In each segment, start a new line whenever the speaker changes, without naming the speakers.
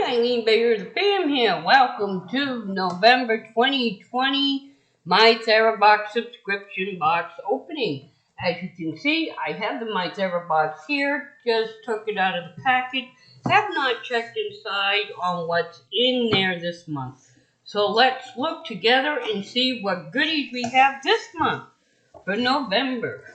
Eileen, Veilleux, the fam here. Welcome to November 2020, My Therabox subscription box opening. As you can see, I have the My Therabox here. Just took it out of the package. Have not checked inside on what's in there this month. So let's look together and see what goodies we have this month for November.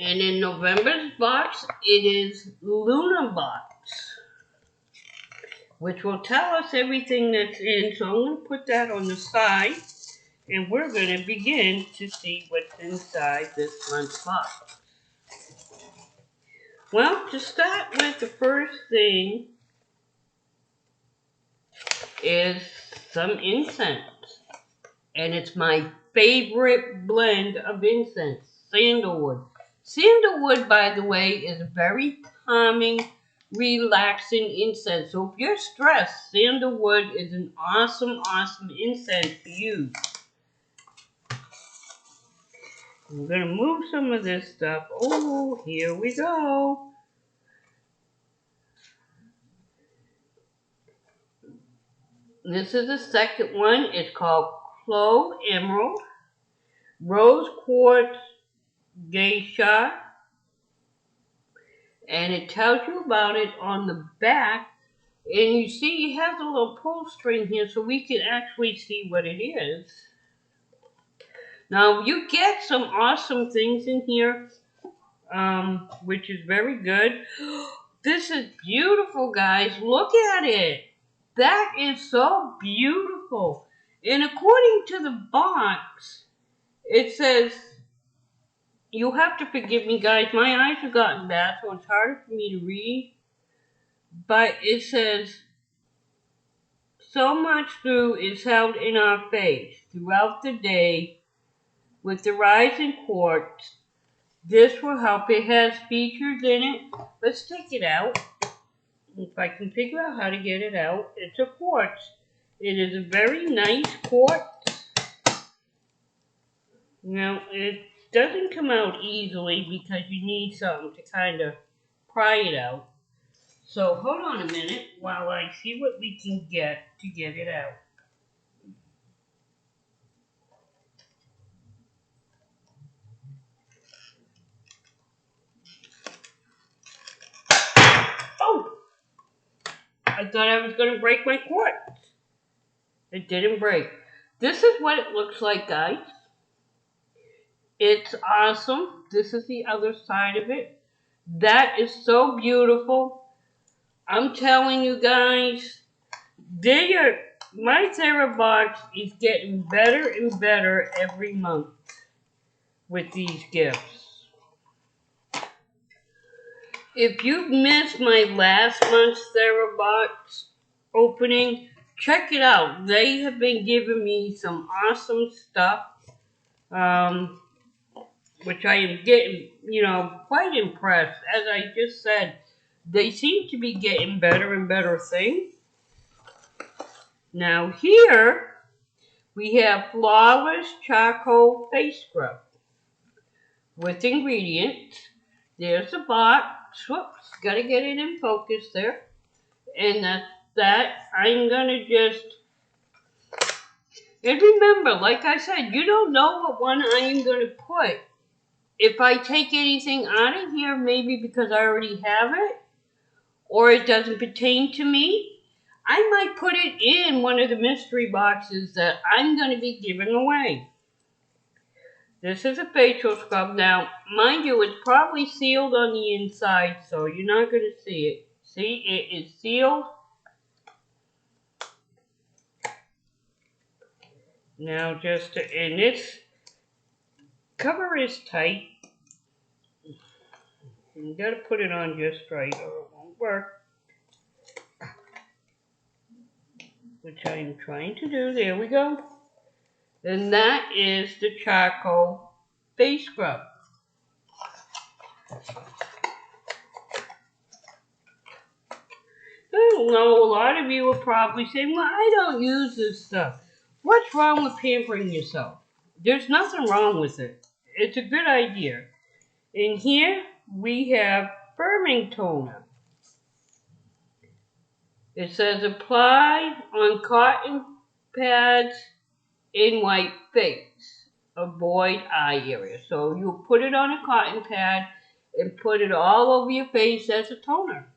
And in November's box, it is Luna Box, which will tell us everything that's in. So I'm going to put that on the side, and we're going to begin to see what's inside this month's box. Well, to start with, the first thing is some incense. And it's my favorite blend of incense, sandalwood. Sandalwood, by the way, is a very calming, relaxing incense. So if you're stressed, sandalwood is an awesome, awesome incense to use. I'm going to move some of this stuff. Oh, here we go. This is the second one. It's called Clove Emerald, Rose Quartz Geisha, and it tells you about it on the back, and you see it has a little pull string here so we can actually see what it is. Now you get some awesome things in here, which is very good. This is beautiful, guys. Look at it. That is so beautiful. And according to the box, it says, you have to forgive me, guys. My eyes have gotten bad, so it's harder for me to read. But it says, so much through is held in our face throughout the day with the rising quartz. This will help. It has features in it. Let's take it out. If I can figure out how to get it out. It's a quartz. It is a very nice quartz. Now, it doesn't come out easily because you need something to kind of pry it out. So hold on a minute while I see what we can get to get it out. Oh! I thought I was going to break my quartz. It didn't break. This is what it looks like, guys. It's awesome. This is the other side of it. That is so beautiful. I'm telling you guys, my Therabox is getting better and better every month with these gifts. If you missed my last month's Therabox opening, check it out. They have been giving me some awesome stuff. Which I am getting, quite impressed. As I just said, they seem to be getting better and better things. Now here, we have Flawless Charcoal Face Scrub with ingredients. There's the box. Whoops, gotta get it in focus there. And that's that. I'm gonna just... And remember, like I said, you don't know what one I am gonna put. If I take anything out of here, maybe because I already have it, or it doesn't pertain to me, I might put it in one of the mystery boxes that I'm going to be giving away. This is a facial scrub. Now, mind you, it's probably sealed on the inside, so you're not going to see it. See, it is sealed. Now, and this cover is tight. You gotta put it on just right or it won't work. Which I am trying to do. There we go. And that is the charcoal face scrub. I don't know, a lot of you are probably saying, well, I don't use this stuff. What's wrong with pampering yourself? There's nothing wrong with it. It's a good idea. In here, we have firming toner. It says apply on cotton pads in white face. Avoid eye area. So you put it on a cotton pad and put it all over your face as a toner.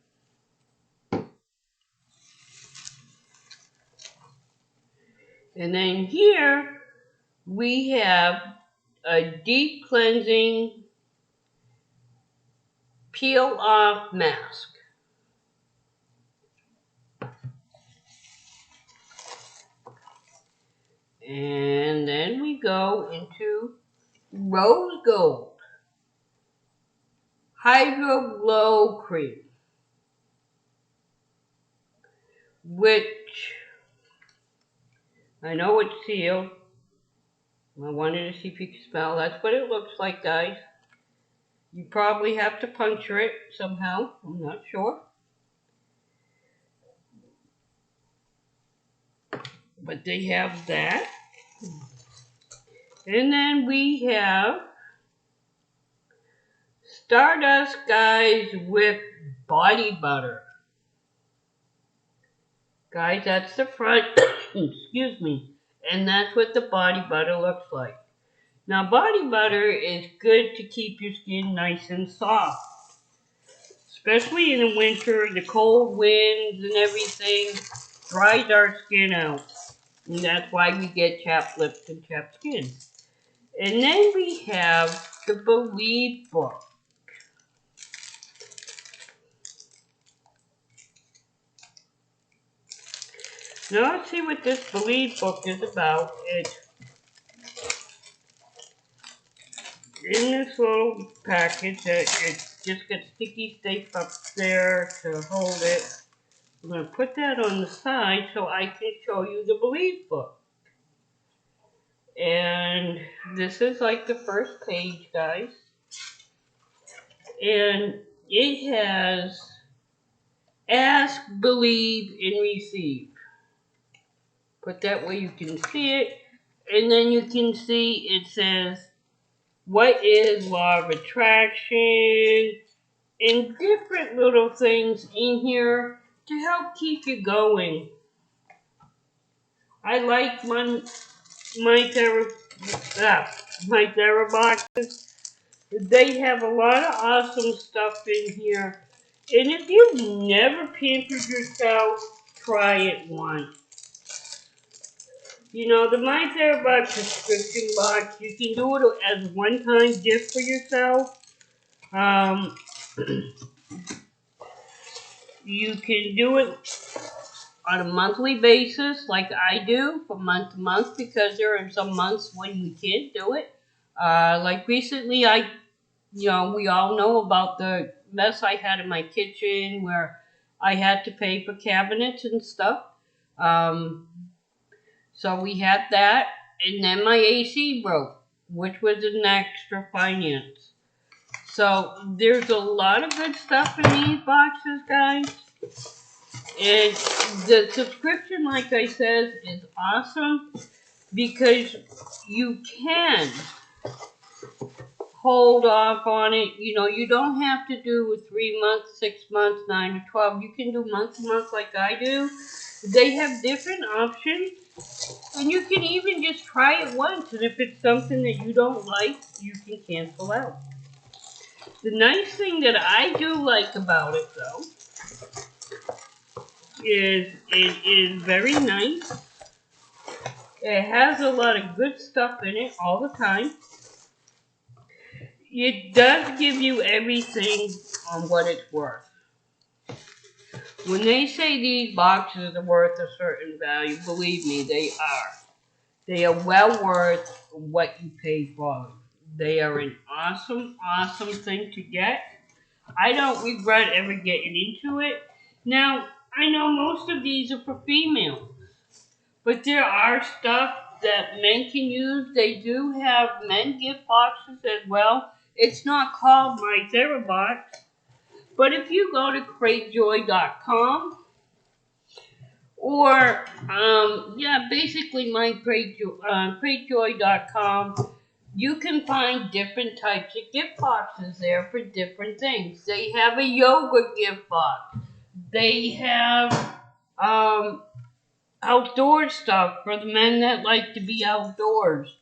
And then here we have a deep cleansing peel off mask. And then we go into Rose Gold Hydro Glow Cream, which I know it's sealed. I wanted to see if you can smell. That's what it looks like, guys. You probably have to puncture it somehow. I'm not sure. But they have that. And then we have Stardust, guys, with body butter. Guys, that's the front. Excuse me. And that's what the body butter looks like. Now, body butter is good to keep your skin nice and soft. Especially in the winter, the cold winds and everything dries our skin out. And that's why we get chapped lips and chapped skin. And then we have the Believe book. Now let's see what this Believe book is about. It's in this little package that it just got sticky tape up there to hold it. I'm going to put that on the side so I can show you the Believe book. And this is like the first page, guys. And it has Ask, Believe, and Receive. Put that way you can see it. And then you can see it says, what is law of attraction? And different little things in here to help keep you going. I like my Theraboxes. They have a lot of awesome stuff in here. And if you've never pampered yourself, try it once. You know, the My Therabox subscription box, you can do it as a one-time gift for yourself. You can do it on a monthly basis, like I do, from month to month, because there are some months when we can't do it. Like recently, we all know about the mess I had in my kitchen where I had to pay for cabinets and stuff. So we had that, and then my AC broke, which was an extra finance. So there's a lot of good stuff in these boxes, guys. And the subscription, like I said, is awesome because you can hold off on it. You know, you don't have to do a 3 months, 6 months, 9 to 12. You can do month to month like I do. They have different options. And you can even just try it once. And if it's something that you don't like, you can cancel out. The nice thing that I do like about it, though, is it is very nice. It has a lot of good stuff in it all the time. It does give you everything on what it's worth. When they say these boxes are worth a certain value, believe me, they are. They are well worth what you pay for them. They are an awesome, awesome thing to get. I don't regret ever getting into it. Now, I know most of these are for females, but there are stuff that men can use. They do have men gift boxes as well. It's not called My Therabox, but if you go to cratejoy.com or, basically cratejoy.com, You can find different types of gift boxes there for different things. They have a yoga gift box. They have outdoor stuff for the men that like to be outdoors.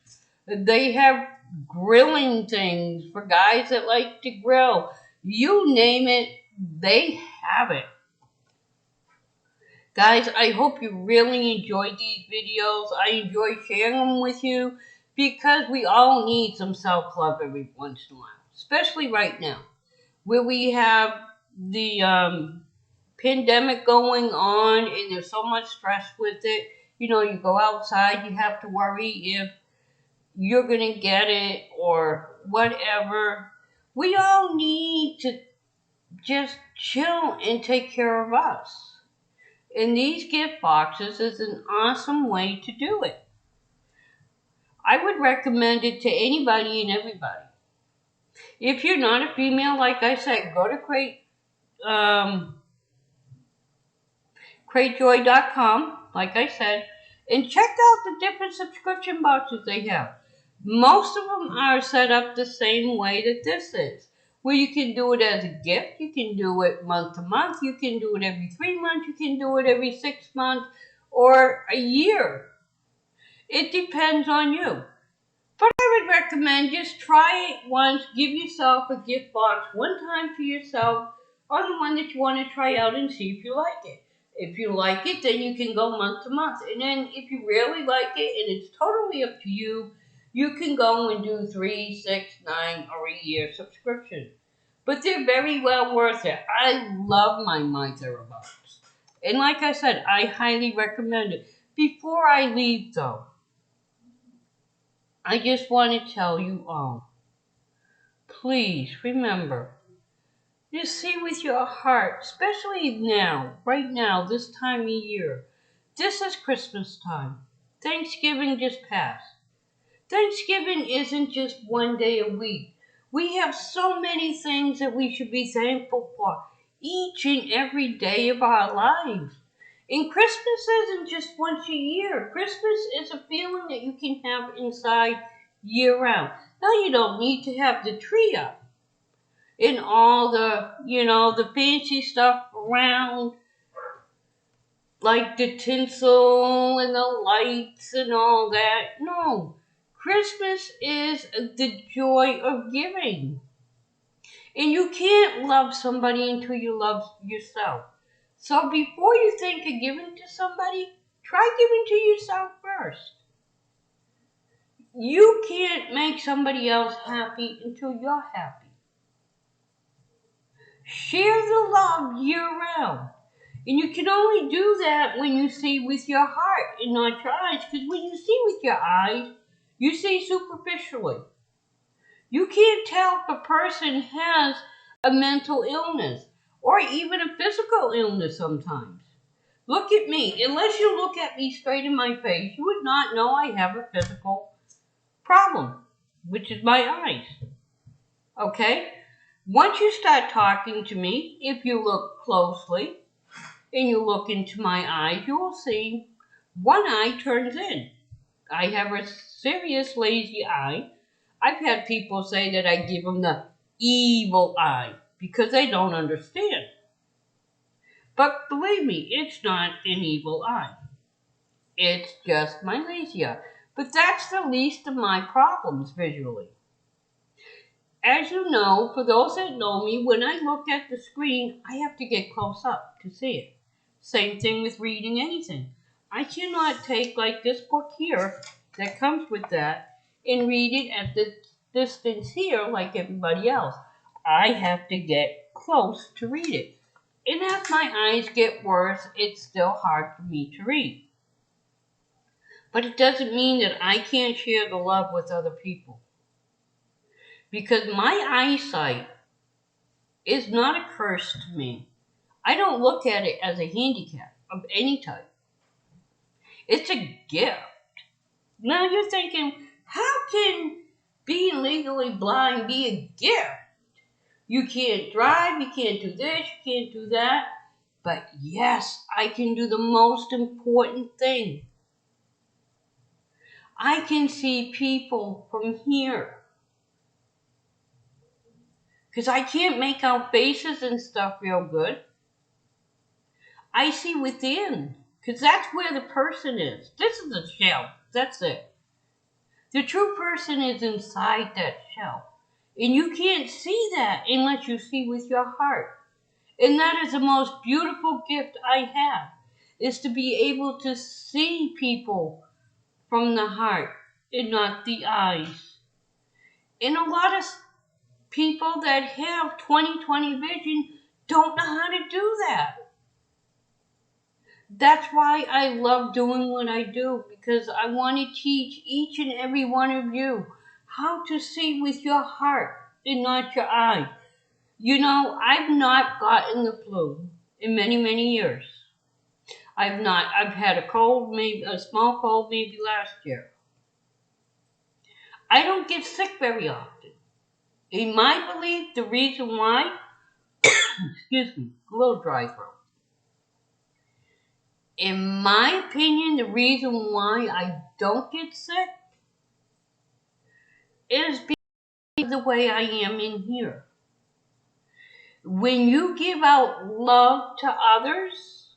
They have grilling things for guys that like to grill. You name it, they have it. Guys, I hope you really enjoyed these videos. I enjoy sharing them with you because we all need some self-love every once in a while, especially right now, where we have the pandemic going on and there's so much stress with it. You know, you go outside, you have to worry if you're going to get it or whatever. We all need to just chill and take care of us. And these gift boxes is an awesome way to do it. I would recommend it to anybody and everybody. If you're not a female, like I said, go to cratejoy.com, like I said, and check out the different subscription boxes they have. Most of them are set up the same way that this is, where you can do it as a gift, you can do it month to month, you can do it every 3 months, you can do it every 6 months, or a year. It depends on you. But I would recommend just try it once, give yourself a gift box one time for yourself, or the one that you want to try out and see if you like it. If you like it, then you can go month to month. And then if you really like it, and it's totally up to you, you can go and do 3, 6, 9, or a year subscription. But they're very well worth it. I love my Therabox. And like I said, I highly recommend it. Before I leave though, I just want to tell you all, please remember, you see with your heart, especially now, right now, this time of year. This is Christmas time. Thanksgiving just passed. Thanksgiving isn't just one day a week. We have so many things that we should be thankful for each and every day of our lives. And Christmas isn't just once a year. Christmas is a feeling that you can have inside year round. Now you don't need to have the tree up and all the, the fancy stuff around, like the tinsel and the lights and all that. No, Christmas is the joy of giving. And you can't love somebody until you love yourself. So before you think of giving to somebody, try giving to yourself first. You can't make somebody else happy until you're happy. Share the love year round. And you can only do that when you see with your heart and not your eyes. Because when you see with your eyes, you see superficially. You can't tell if a person has a mental illness or even a physical illness sometimes. Look at me. Unless you look at me straight in my face, you would not know I have a physical problem, which is my eyes. Okay? Once you start talking to me, if you look closely and you look into my eyes, you will see one eye turns in. I have a serious lazy eye. I've had people say that I give them the evil eye because they don't understand. But believe me, it's not an evil eye. It's just my lazy eye. But that's the least of my problems visually. As you know, for those that know me, when I look at the screen, I have to get close up to see it. Same thing with reading anything. I cannot take like this book here that comes with that and read it at the distance here like everybody else. I have to get close to read it. And as my eyes get worse, it's still hard for me to read. But it doesn't mean that I can't share the love with other people. Because my eyesight is not a curse to me. I don't look at it as a handicap of any type. It's a gift. Now you're thinking, how can being legally blind be a gift? You can't drive, you can't do this, you can't do that. But yes, I can do the most important thing. I can see people from here. Because I can't make out faces and stuff real good. I see within. Because that's where the person is. This is the shell. That's it. The true person is inside that shell. And you can't see that unless you see with your heart. And that is the most beautiful gift I have, is to be able to see people from the heart and not the eyes. And a lot of people that have 20/20 vision don't know how to do that. That's why I love doing what I do, because I want to teach each and every one of you how to see with your heart and not your eye. You know, I've not gotten the flu in many, many years. I've had a cold, maybe a small cold maybe last year. I don't get sick very often. In my belief, the reason why, excuse me, a little dry throat. In my opinion, the reason why I don't get sick is because of the way I am in here. When you give out love to others,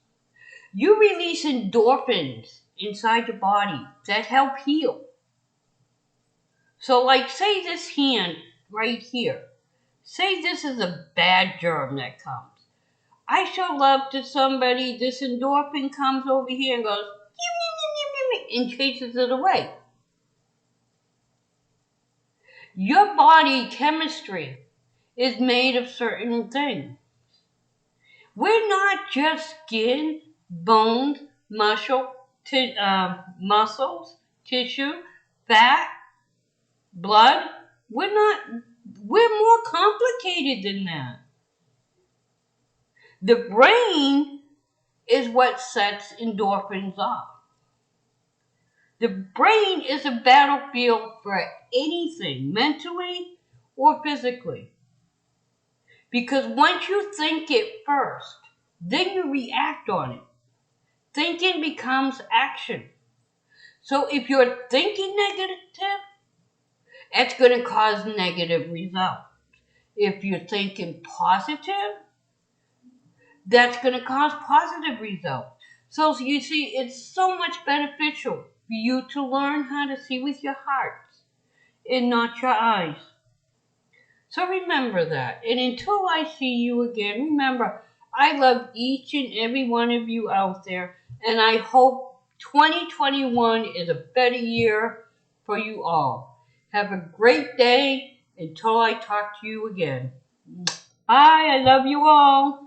you release endorphins inside your body that help heal. So, like, say this hand right here. Say this is a bad germ that comes. I show love to somebody, this endorphin comes over here and goes, and chases it away. Your body chemistry is made of certain things. We're not just skin, bones, muscles, tissue, fat, blood. We're more complicated than that. The brain is what sets endorphins off. The brain is a battlefield for anything, mentally or physically. Because once you think it first, then you react on it. Thinking becomes action. So if you're thinking negative, it's going to cause negative results. If you're thinking positive, that's going to cause positive results. So you see, it's so much beneficial for you to learn how to see with your heart and not your eyes. So remember that. And until I see you again, remember, I love each and every one of you out there. And I hope 2021 is a better year for you all. Have a great day until I talk to you again. Bye. I love you all.